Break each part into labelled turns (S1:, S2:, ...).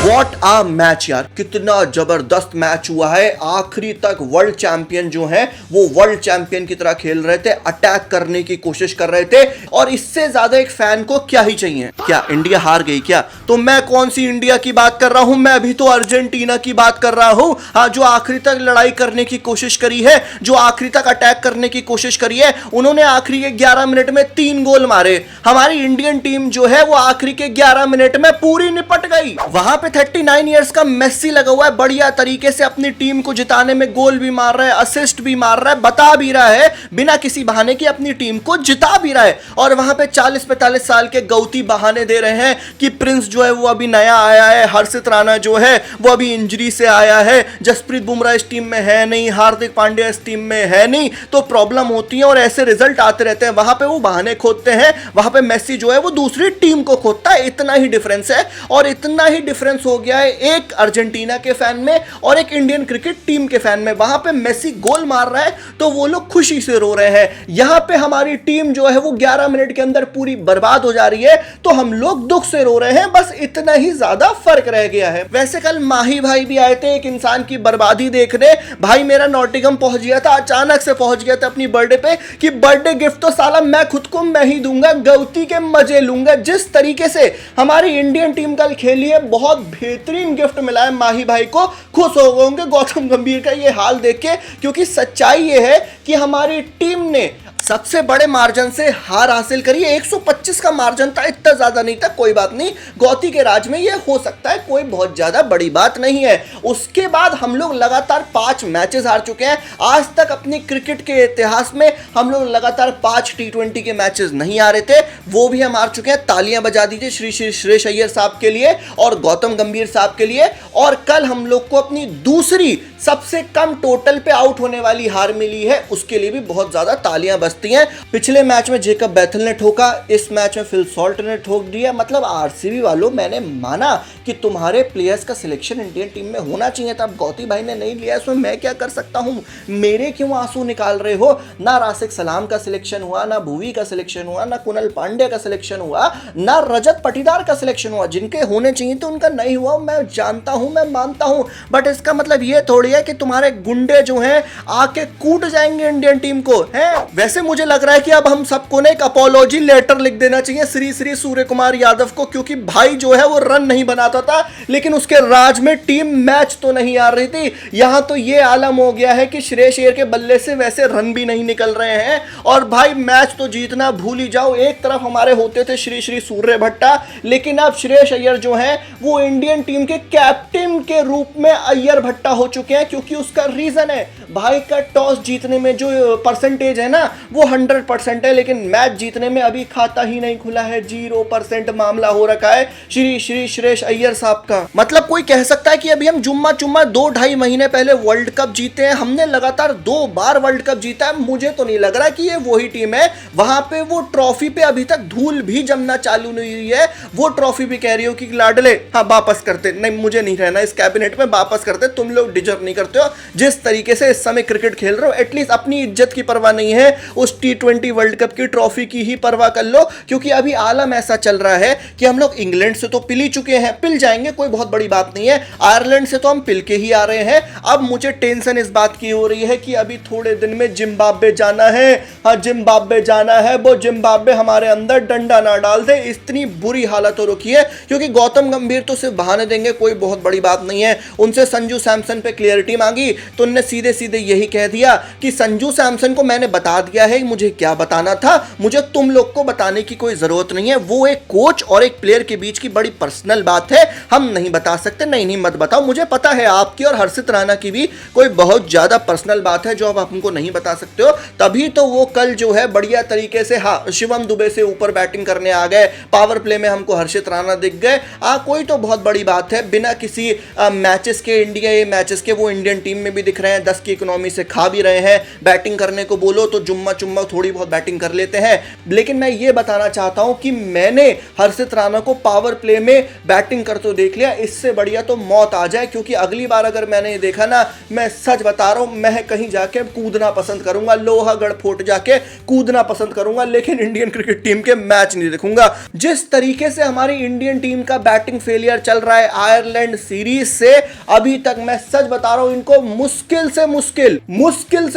S1: What uh match यार, कितना जबरदस्त मैच हुआ है। आखिरी तक वर्ल्ड चैंपियन जो है वो वर्ल्ड चैंपियन की तरह खेल रहे थे, अटैक करने की कोशिश कर रहे थे, और इससे ज्यादा एक फैन को क्या ही चाहिए। क्या इंडिया हार गई क्या? तो मैं कौन सी इंडिया की बात कर रहा हूं, मैं अभी तो अर्जेंटीना की बात कर रहा हूं। हाँ, जो आखिरी तक लड़ाई करने की कोशिश करी है, जो आखिरी तक अटैक करने की कोशिश करी है, उन्होंने आखिरी के 11 मिनट में 3 गोल मारे। हमारी इंडियन टीम जो है वो आखिरी के 11 मिनट में पूरी निपट गई। वहां पे 39 इयर्स का मेस्सी लगा हुआ है, बढ़िया तरीके से अपनी टीम को जिताने में गोल भी मार रहा है, असिस्ट भी मार रहा है, बता भी रहा है बिना किसी बहाने की अपनी टीम को जिता भी रहा है। और वहां पे 40-45 साल के गौती बहाने दे रहे हैं कि प्रिंस जो है वो अभी नया आया है, हर्षित राणा जो है वो अभी इंजरी से आया है, जसप्रीत बुमराह इस टीम में है नहीं, हार्दिक पांड्या इस टीम में है नहीं, तो प्रॉब्लम होती है और ऐसे रिजल्ट आते रहते हैं। वहां पे वो बहाने खोदते हैं, वहां पे मेस्सी जो है वो दूसरी टीम को खोदता है। इतना ही डिफरेंस है, और इतना ही डिफरेंस हो गया है एक अर्जेंटीना के फैन में और एक इंडियन क्रिकेट टीम के फैन में। वहां पे मेस्सी गोल मार रहा है तो वो लोग खुशी से रो रहे हैं, यहां पे हमारी टीम जो है वो 11 मिनट के अंदर पूरी बर्बाद हो जा रही है तो हम लोग दुख से रो रहे हैं। बस इतना ही ज्यादा फर्क रह गया है। वैसे कल माही भाई भी आए थे एक इंसान की बर्बादी देखने। भाई मेरा नॉटिंघम पहुंच गया था, अचानक से पहुंच गया था अपनी बर्थडे पे, कि बर्थडे गिफ्ट तो साला मैं खुद को मैं ही दूंगा, गौती के मजे लूंगा। जिस तरीके से हमारी इंडियन टीम कल खेली है, बहुत बेहतरीन गिफ्ट मिला है माही भाई को। खुश हो गए होंगे गौतम गंभीर का ये हाल देख के, क्योंकि सच्चाई ये है कि हमारी टीम ने सबसे बड़े मार्जिन से हार हासिल करी है। 125 का मार्जिन था, इतना ज्यादा नहीं था, कोई बात नहीं, गौती के राज में ये हो सकता है, कोई बहुत ज्यादा बड़ी बात नहीं है। उसके बाद हम लोग लगातार 5 मैचेस हार चुके हैं। आज तक अपनी क्रिकेट के इतिहास में हम लोग लगातार 5 T20 के मैचेस नहीं हारे थे, वो भी हम हार चुके हैं। तालियां बजा दीजिए श्री श्री श्रेयस अय्यर साहब के लिए और गौतम गंभीर साहब के लिए। और कल हम लोग को अपनी दूसरी सबसे कम टोटल पे आउट होने वाली हार मिली है, उसके लिए भी बहुत ज्यादा तालियां बजती हैं। पिछले मैच में जेकब बैथल ने ठोका, इस मैच में फिल सॉल्ट ने ठोक दिया। मतलब आरसीबी वालों, मैंने माना कि तुम्हारे प्लेयर्स का सिलेक्शन इंडियन टीम में होना चाहिए था, अब गौती भाई ने नहीं लिया, इसमें मैं क्या कर सकता हूं? मेरे क्यों आंसू निकाल रहे हो? ना राशिक सलाम का सिलेक्शन हुआ, ना भुवी का सिलेक्शन हुआ, ना कुणाल पांड्या का सिलेक्शन हुआ, ना रजत पाटीदार का सिलेक्शन हुआ। जिनके होने चाहिए तो उनका नहीं हुआ, मैं जानता हूं, मैं मानता हूं, बट इसका मतलब ये थोड़ी है कि तुम्हारे गुंडे जो हैं आके कूट जाएंगे इंडियन टीम को, हैं? वैसे मुझे लग रहा है कि अब हम सबको ने एक अपॉलॉजी लेटर लिख देना चाहिए श्री श्री सूर्य कुमार यादव को, क्योंकि भाई जो है वो रन नहीं बनाता था, लेकिन उसके राज में टीम मैच तो नहीं आ रही थी। यहां तो ये आलम हो गया है कि श्रेयस अय्यर के बल्ले से वैसे रन भी नहीं निकल रहे हैं, और भाई मैच तो जीतना भूल ही जाओ। एक तरफ हमारे होते थे श्री श्री सूर्य भट्टा, लेकिन अब श्रेयस अय्यर जो है वो इंडियन टीम के कैप्टन के रूप में अय्यर भट्टा हो चुके हैं, क्योंकि उसका रीजन है भाई का टॉस जीतने में जो परसेंटेज है ना वो 100% है, लेकिन मैच जीतने में अभी खाता ही नहीं खुला है, 0% मामला हो रखा है श्री श्री श्रेयस अय्यर साहब का। मतलब कोई कह सकता है कि अभी हम जुम्मा 2-2.5 महीने पहले वर्ल्ड कप जीते हैं, हमने लगातार 2 बार वर्ल्ड कप जीता है। मुझे तो नहीं लग रहा कि ये वही टीम है। वहां पे वो ट्रॉफी पे अभी तक धूल भी जमना चालू नहीं हुई है। वो ट्रॉफी भी कह रही हो कि लाडले हाँ वापस करते, नहीं मुझे नहीं रहना इस कैबिनेट में, वापस करते, तुम लोग डिजर्व नहीं करते हो जिस तरीके से इस समय क्रिकेट खेल रहे हो। एटलीस्ट अपनी इज्जत की परवाह नहीं है, उस T20 वर्ल्ड कप की ट्रॉफी की ही परवाह कर लो, क्योंकि अभी आलम ऐसा चल रहा है कि हम लोग इंग्लैंड से तो पिल ही चुके हैं, पिल जाएंगे, कोई बहुत बड़ी बात नहीं है। आयरलैंड से तो हम पिल के ही आ रहे हैं। अब मुझे टेंशन इस बात की हो रही है कि अभी थोड़े दिन में जिम्बाब्वे जाना है। हाँ, जिम्बाब्वे जाना है, वो जिम्बाब्वे हमारे अंदर डंडा ना डाल दे, इतनी बुरी हालत हो रखी है। क्योंकि गौतम गंभीर तो सिर्फ बहाने देंगे, कोई बहुत बड़ी बात नहीं है। उनसे संजू सैमसन पे क्लियरिटी मांगी तो उन्होंने सीधे सीधे यही कह दिया कि संजू सैमसन को मैंने बता दिया है मुझे क्या बताना था, मुझे तुम लोग को बताने की कोई जरूरत नहीं है। वो एक कोच और एक प्लेयर के बीच की बड़ी पर्सनल बात है, हम नहीं बता सकते। नहीं मत बताओ, मुझे पता है आपकी और हर्षित राणा की भी कोई बहुत ज्यादा पर्सनल बात है जो आप हमको नहीं बता सकते हो। तभी तो वो कल जो है बढ़िया तरीके से हाँ शिवम दुबे से ऊपर बैटिंग करने आ गए, पावर प्ले में हमको हर्षित राणा दिख गए। कोई तो बहुत बड़ी बात है, बिना किसी मैचेस के, इंडिया ये मैचेस के वो इंडियन टीम में भी दिख रहे हैं, 10 की इकोनॉमी से खा भी रहे हैं। बैटिंग करने को बोलो तो जुम्मा चुम्मा थोड़ी बहुत बैटिंग कर लेते हैं। लेकिन मैं ये बताना चाहता हूं कि मैंने हर्षित राणा को पावर प्ले में बैटिंग करते देख लिया, इससे बढ़िया तो मौत आ जाए। क्योंकि अगली बार अगर मैंने ये देखा ना, मैं सच बता रहा हूं, मैं कहीं जाके कूदना पसंद करूंगा, लोहागढ़ फोर्ट जाके कूदना पसंद करूंगा, लेकिन इंडियन क्रिकेट टीम के मैच नहीं देखूंगा। जिस तरीके से हमारी इंडियन टीम का बैटिंग फेलियर चल रहा है आयरलैंड सीरीज से, अभी तक मैं सच बता रहा हूं, इनको मुश्किल से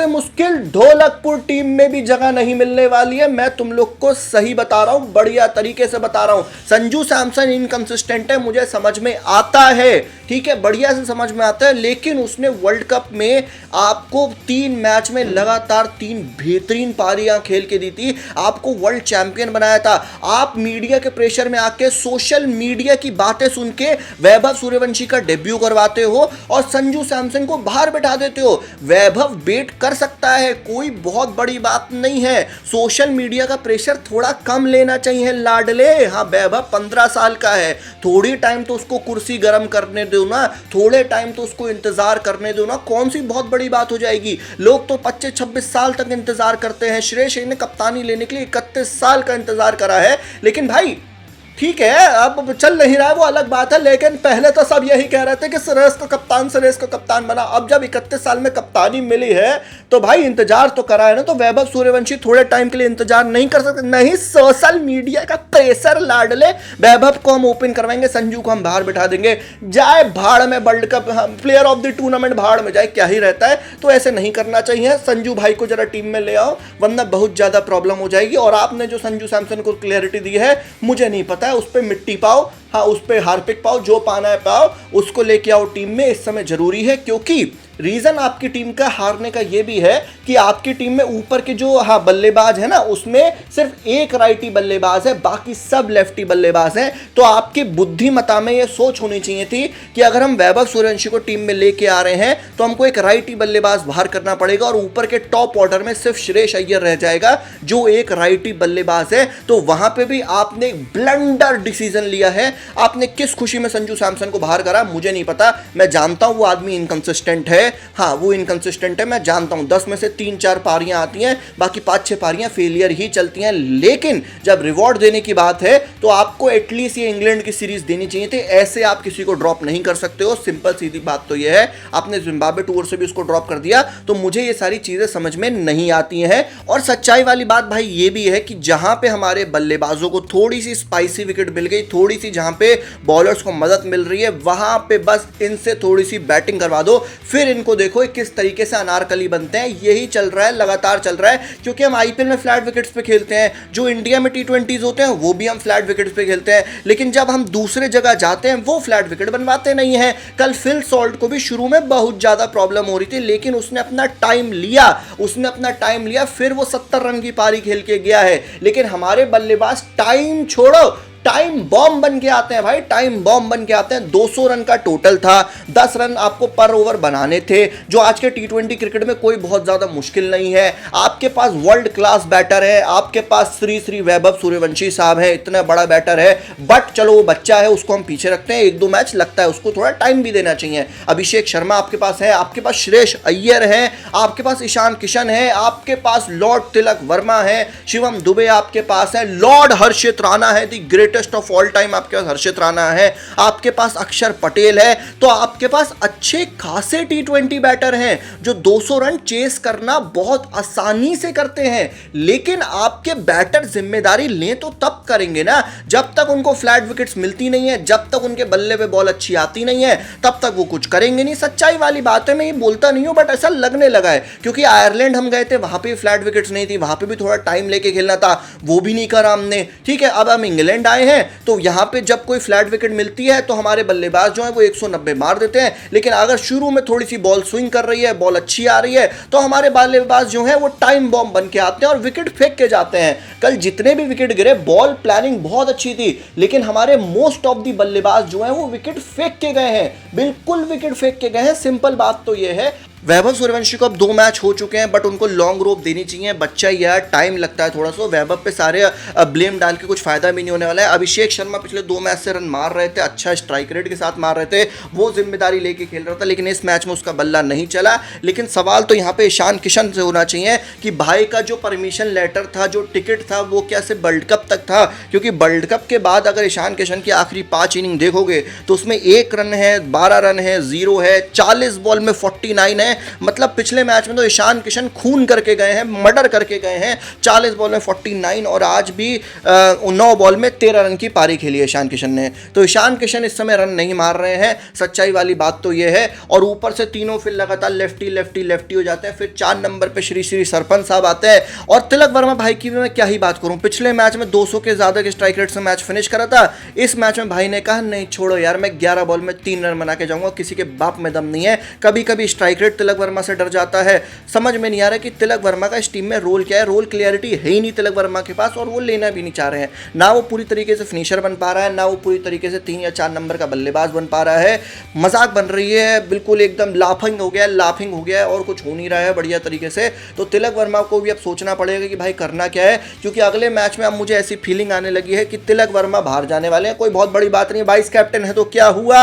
S1: मुश्किल ढोलकपुर टीम में भी जगह नहीं मिलने वाली है। मैं तुम लोग को सही बता रहा हूं, बढ़िया तरीके से बता रहा हूं। संजू सैमसन इनकंसिस्टेंट है, मुझे समझ में आता है, ठीक है, बढ़िया से समझ में आता है, लेकिन उसने वर्ल्ड कप में आपको 3 मैच में लगातार 3 बेहतरीन पारियां खेल के दी थी, आपको वर्ल्ड चैंपियन बनाया था। आप मीडिया के प्रेशर में आके, सोशल मीडिया की बातें सुन के वैभव सूर्यवंशी का डेब्यू करवाते हो और संजू सैमसन को बाहर बैठा देते हो। वैभव बेट कर सकता है, कोई बहुत बड़ी बात नहीं है, सोशल मीडिया का प्रेशर थोड़ा कम लेना चाहिए लाडले। हाँ, वैभव 15 साल का है, थोड़ी टाइम तो उसको कुर्सी गर्म करने दो ना, थोड़े टाइम तो उसको इंतजार करने दो ना, कौन सी बहुत बड़ी बात हो जाएगी। लोग तो 25-26 साल तक इंतजार करते हैं, श्रेयस अय्यर ने कप्तानी लेने के लिए 31 साल का इंतजार करा है। लेकिन भाई ठीक है, अब चल नहीं रहा है वो अलग बात है, लेकिन पहले तो सब यही कह रहे थे कि श्रेयस को कप्तान बना। अब जब 31 साल में कप्तानी मिली है तो भाई इंतजार तो करा है ना। तो वैभव सूर्यवंशी थोड़े टाइम के लिए इंतजार नहीं कर सकते, नहीं, सोशल मीडिया का प्रेशर लाडले। वैभव को हम ओपन करवाएंगे, संजू को हम बाहर बिठा देंगे, जाए भाड़ में, world cup player of the tournament भाड़ में जाए, क्या ही रहता है। तो ऐसे नहीं करना चाहिए, संजू भाई को जरा टीम में ले आओ, वरना बहुत ज्यादा प्रॉब्लम हो जाएगी। और आपने जो संजू सैमसन को क्लैरिटी दी है, मुझे नहीं पता है, उस पर मिट्टी पाओ, हाँ उस पे हार्पिक पाओ, जो पाना है पाओ, उसको लेके आओ टीम में, इस समय जरूरी है। क्योंकि रीजन आपकी टीम का हारने का ये भी है कि आपकी टीम में ऊपर के जो बल्लेबाज है ना, उसमें सिर्फ एक राइटी बल्लेबाज है, बाकी सब लेफ्टी बल्लेबाज हैं। तो आपकी बुद्धिमता में ये सोच होनी चाहिए थी कि अगर हम वैभव सूर्यवंशी को टीम में लेके आ रहे हैं तो हमको एक राइटी बल्लेबाज बाहर करना पड़ेगा और ऊपर के टॉप ऑर्डर में सिर्फ श्रेयस अय्यर रह जाएगा जो एक राइटी बल्लेबाज है। तो वहां पे भी आपने एक ब्लंडर डिसीजन लिया है। आपने किस खुशी में संजू सैमसन को बाहर करा, मुझे नहीं पता। मैं जानता हूं वो आदमी इनकंसिस्टेंट है, हाँ वो इनकंसिस्टेंट है, मैं जानता हूं। 10 में से 3-4 पारियां आती हैं, बाकी 5-6 पारियां फेलियर ही चलती हैं। लेकिन जब रिवॉर्ड देने की बात है तो आपको एटलीस्ट ये इंग्लैंड की सीरीज देनी चाहिए थी। ऐसे आप किसी को ड्रॉप नहीं कर सकते हो, सिंपल सीधी बात तो ये है। आपने जिम्बाब्वे टूर से भी उसको ड्रॉप कर दिया, तो मुझे ये सारी चीजें समझ में नहीं आती हैं। और सच्चाई वाली बात भाई ये भी है कि जहां पे हमारे बल्लेबाजों को थोड़ी सी स्पाइसी विकेट मिल गई, थोड़ी सी जहां पे बॉलर्स को मदद मिल रही है, वहां पे बस इनसे थोड़ी सी बैटिंग करवा दो, फिर इनको देखो किस तरीके से अनारकली बनते हैं। यही चल रहा है, लगातार चल रहा है। क्योंकि हम आईपीएल में फ्लैट विकेट्स पे खेलते हैं, जो इंडिया में टी20 होते हैं वो भी हम फ्लैट विकेट्स पे खेलते हैं, लेकिन जब हम दूसरे जगह जाते हैं वो फ्लैट विकेट बनवाते नहीं हैं। कल फिल सॉल्ट को भी शुरू में बहुत ज्यादा प्रॉब्लम हो रही थी, लेकिन उसने अपना टाइम लिया, फिर वो 70 रन की पारी खेल के गया है। लेकिन हमारे बल्लेबाज टाइम छोड़ो, टाइम बॉम्ब बन के आते हैं भाई, टाइम बॉम्ब बन के आते हैं। 200 रन का टोटल था, 10 रन आपको पर ओवर बनाने थे, जो आज के टी20 क्रिकेट में कोई बहुत ज्यादा मुश्किल नहीं है। आपके पास वर्ल्ड क्लास बैटर है, आपके पास श्री वैभव सूर्यवंशी साहब है, इतना बड़ा बैटर है। बट चलो वो बच्चा है, उसको हम पीछे रखते हैं, 1-2 मैच लगता है, उसको थोड़ा टाइम भी देना चाहिए। अभिषेक शर्मा आपके पास है, आपके पास श्रेयस अय्यर है, आपके पास ईशान किशन है, आपके पास लॉर्ड तिलक वर्मा है, शिवम दुबे आपके पास है, लॉर्ड हर्षित राणा है, the greatest of all time आपके पास हर्षित राणा है, आपके पास अक्षर पटेल है। तो आपके पास अच्छे खासे टी20 बैटर हैं जो 200 रन चेस करना बहुत आसानी से करते हैं। लेकिन आपके बैटर जिम्मेदारी लें तो तब करेंगे ना, जब तक उनको फ्लैट विकेट्स मिलती नहीं है, जब तक उनके बल्ले पे बॉल अच्छी आती नहीं है, तब तक वो कुछ करेंगे नहीं। सच्चाई वाली बात है, मैं ये बोलता नहीं हूं, बट ऐसा लगने लगा है। क्योंकि आयरलैंड हम गए थे, वहां पे फ्लैट विकेट्स नहीं थी, वहां पे भी थोड़ा टाइम लेके खेलना था, वो भी नहीं करा हमने। ठीक है, अब हम इंग्लैंड आए हैं तो यहां पे जब कोई फ्लैट विकेट मिलती है तो हमारे बल्लेबाज जो है वो 190 मार देते हैं। लेकिन अगर शुरू में थोड़ी सी बॉल स्विंग कर रही है, बॉल अच्छी आ रही है, तो हमारे बल्लेबाज जो है वो टाइम बॉम्ब बन के आते हैं और विकेट फेंक के जाते हैं। कल जितने भी विकेट गिरे, बॉल प्लानिंग बहुत अच्छी थी, लेकिन हमारे मोस्ट ऑफ दी बल्लेबाज जो है वो विकेट फेंक के गए हैं, बिल्कुल विकेट फेंक के गए हैं। सिंपल बात तो ये है। वैभव सूर्यवंशी को अब 2 मैच हो चुके हैं, बट उनको लॉन्ग रोप देनी चाहिए। बच्चा यार टाइम लगता है थोड़ा सा, वैभव पे सारे ब्लेम डाल के कुछ फायदा भी नहीं होने वाला है। अभिषेक शर्मा पिछले 2 मैच से रन मार रहे थे, अच्छा स्ट्राइक रेट के साथ मार रहे थे, वो जिम्मेदारी लेके खेल रहा था, लेकिन इस मैच में उसका बल्ला नहीं चला। लेकिन सवाल तो यहाँ पे ईशान किशन से होना चाहिए कि भाई का जो परमिशन लेटर था, जो टिकट था, वो क्या सिर्फ वर्ल्ड कप तक था? क्योंकि वर्ल्ड कप के बाद अगर ईशान किशन की आखिरी 5 इनिंग देखोगे तो उसमें 1 रन है, 12 रन है, 0 है, 40 बॉल में 49 है। मतलब पिछले मैच में तो ईशान किशन खून करके गए हैं, मर्डर करके गए हैं। 40 बॉल में 49 और आज भी 9 बॉल में 13 रन की पारी खेली है ईशान किशन ने। तो ईशान किशन इस समय रन नहीं मार रहे हैं, सच्चाई वाली बात तो ये है। और ऊपर से तीनों फिर लगातार लेफ्टी लेफ्टी लेफ्टी हो जाते हैं। फिर 4 नंबर पे श्री श्री सरपंच साहब आते हैं। और तिलक वर्मा भाई की मैं क्या ही बात करूं, पिछले मैच में 200 के ज्यादा के स्ट्राइक रेट से मैच फिनिश करा था। इस मैच में भाई ने कहा नहीं छोड़ो यार, मैं 11 बॉल में 3 रन बना के जाऊंगा, किसी के बाप में दम नहीं है। कभी कभी स्ट्राइक रेट तिलक वर्मा से डर जाता है। समझ में नहीं आ रहा कि तिलक वर्मा का इस टीम में रोल क्या है। रोल क्लियरिटी है ही नहीं तिलक वर्मा के पास, और वो लेना भी नहीं चाह रहे हैं। ना वो पूरी तरीके से फिनिशर बन पा रहा है, ना वो पूरी तरीके से 3 या 4 नंबर का बल्लेबाज बन पा रहा है। मजाक बन रही है, बिल्कुल एकदम लाफिंग हो गया है और कुछ हो नहीं रहा है बढ़िया तरीके से। तो तिलक वर्मा को भी अब सोचना पड़ेगा कि भाई करना क्या है, क्योंकि अगले मैच में अब मुझे ऐसी फीलिंग आने लगी है कि तिलक वर्मा बाहर जाने वाले हैं। कोई बहुत बड़ी बात नहीं, वाइस कैप्टन है तो क्या हुआ?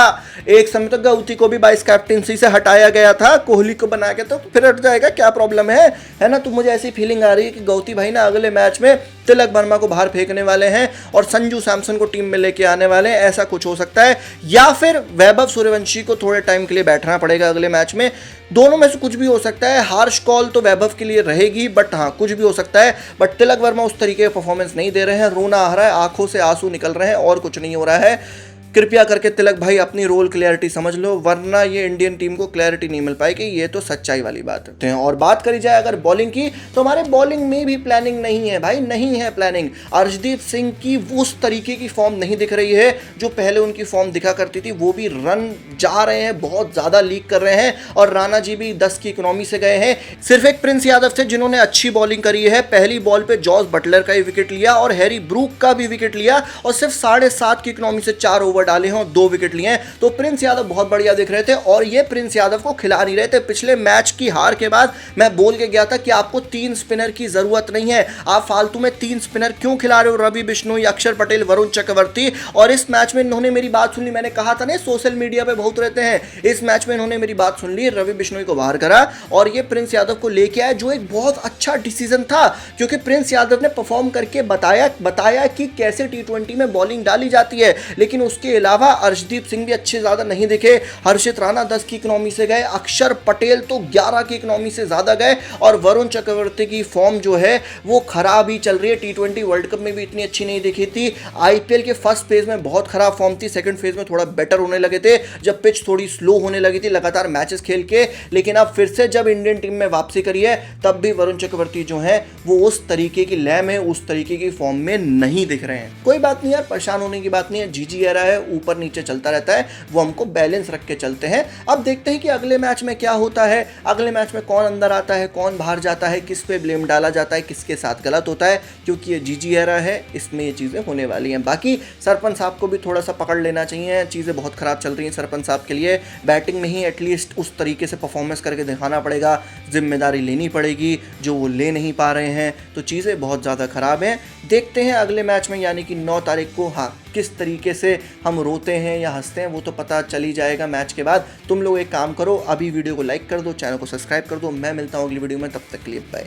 S1: एक समय तक गौती को भी वाइस कैप्टनसी से हटाया गया था, कोहली को बना के, तो फिर हट जाएगा, क्या प्रॉब्लम है ना? तो मुझे ऐसी फीलिंग आ रही है कि गौती भाई ना अगले मैच में तिलक वर्मा को बाहर फेंकने वाले हैं और संजू सैमसन को टीम में लेके आने वाले हैं। ऐसा कुछ हो सकता है, या फिर वैभव सूर्यवंशी को थोड़े टाइम के लिए बैठना पड़ेगा अगले मैच में। दोनों में से कुछ भी हो सकता है। हार्श कॉल तो वैभव के लिए रहेगी, बट हाँ कुछ भी हो सकता है। बट तिलक वर्मा उस तरीके का परफॉर्मेंस नहीं दे रहे हैं, रोना आ रहा है, आंखों से आंसू निकल रहे हैं और कुछ नहीं हो रहा है। कृपया करके तिलक भाई अपनी रोल क्लियरिटी समझ लो, वरना ये इंडियन टीम को क्लैरिटी नहीं मिल पाएगी। ये तो सच्चाई वाली बात है। और बात करी जाए अगर बॉलिंग की, तो हमारे बॉलिंग में भी प्लानिंग नहीं है भाई, नहीं है प्लानिंग। अर्शदीप सिंह की उस तरीके की फॉर्म नहीं दिख रही है जो पहले उनकी फॉर्म दिखा करती थी। वो भी रन जा रहे हैं, बहुत ज्यादा लीक कर रहे हैं, और राणा जी भी 10 की इकोनॉमी से गए हैं। सिर्फ एक प्रिंस यादव थे जिन्होंने अच्छी बॉलिंग करी है। पहली बॉल पे जॉस बटलर का ही विकेट लिया और हैरी ब्रूक का भी विकेट लिया, और सिर्फ 7.5 की इकोनॉमी से 4 ओवर डाले हैं और 2 विकेट लिए हैं। तो प्रिंस यादव बहुत बढ़िया दिख रहे थे, और ये प्रिंस यादव को खिला नहीं रहे थे। पिछले मैच की हार के बाद मैं बोल के गया था कि आपको 3 स्पिनर की जरूरत नहीं है, आप फालतू में 3 स्पिनर क्यों खिला रहे हो? रवि बिश्नोई, अक्षर पटेल, वरुण चक्रवर्ती। और इस मैच में इन्होंने मेरी बात सुन ली। मैंने कहा था ना सोशल मीडिया पे बहुत रहते हैं, इस मैच में इन्होंने मेरी बात सुन ली, रवि बिश्नोई को बाहर करा और ये प्रिंस यादव को लेके आया, जो एक बहुत अच्छा डिसीजन था। क्योंकि प्रिंस यादव ने परफॉर्म करके बताया कि कैसे T20 में बॉलिंग डाली जाती है। लेकिन उसके अलावा अर्शदीप सिंह भी अच्छे ज्यादा नहीं दिखे। हर्षित राणा 10 की इकोनॉमी से गए, अक्षर पटेल तो 11 की इकोनॉमी से ज्यादा गए, और वरुण चक्रवर्ती की फॉर्म जो है वो खराब ही चल रही है। T20 वर्ल्ड कप में भी इतनी अच्छी नहीं दिखी थी। IPL के फर्स्ट फेज में बहुत खराब फॉर्म थी, सेकंड फेज में थोड़ा बेटर होने लगे थे जब पिच थोड़ी स्लो होने लगी थी लगातार मैचेस खेल के। लेकिन अब फिर से जब इंडियन टीम में वापसी करी है, तब भी वरुण चक्रवर्ती जो है वो उस तरीके की लय में, उस तरीके की फॉर्म में नहीं दिख रहे हैं। कोई बात नहीं यार, परेशान होने की बात नहीं है। GG एरा है, ऊपर नीचे चलता रहता है, वो हमको बैलेंस रख के चलते हैं। अब देखते हैं कि अगले मैच में क्या होता है, अगले मैच में कौन अंदर आता है, कौन बाहर जाता है, किस पे ब्लेम डाला जाता है, किसके साथ गलत होता है। क्योंकि ये GG एरा है, इसमें ये चीज़ें होने वाली हैं। बाकी सरपंच साहब को भी थोड़ा सा पकड़ लेना चाहिए, चीज़ें बहुत खराब चल रही हैं सरपंच साहब के लिए। बैटिंग में ही एटलीस्ट उस तरीके से परफॉर्मेंस करके दिखाना पड़ेगा, जिम्मेदारी लेनी पड़ेगी, जो वो ले नहीं पा रहे हैं। तो चीज़ें बहुत ज़्यादा खराब हैं। देखते हैं अगले मैच में, यानी कि 9 तारीख को, हाँ किस तरीके से हम रोते हैं या हंसते हैं वो तो पता चल ही जाएगा मैच के बाद। तुम लोग एक काम करो, अभी वीडियो को लाइक कर दो, चैनल को सब्सक्राइब कर दो। मैं मिलता हूँ अगली वीडियो में, तब तक के लिए बाय।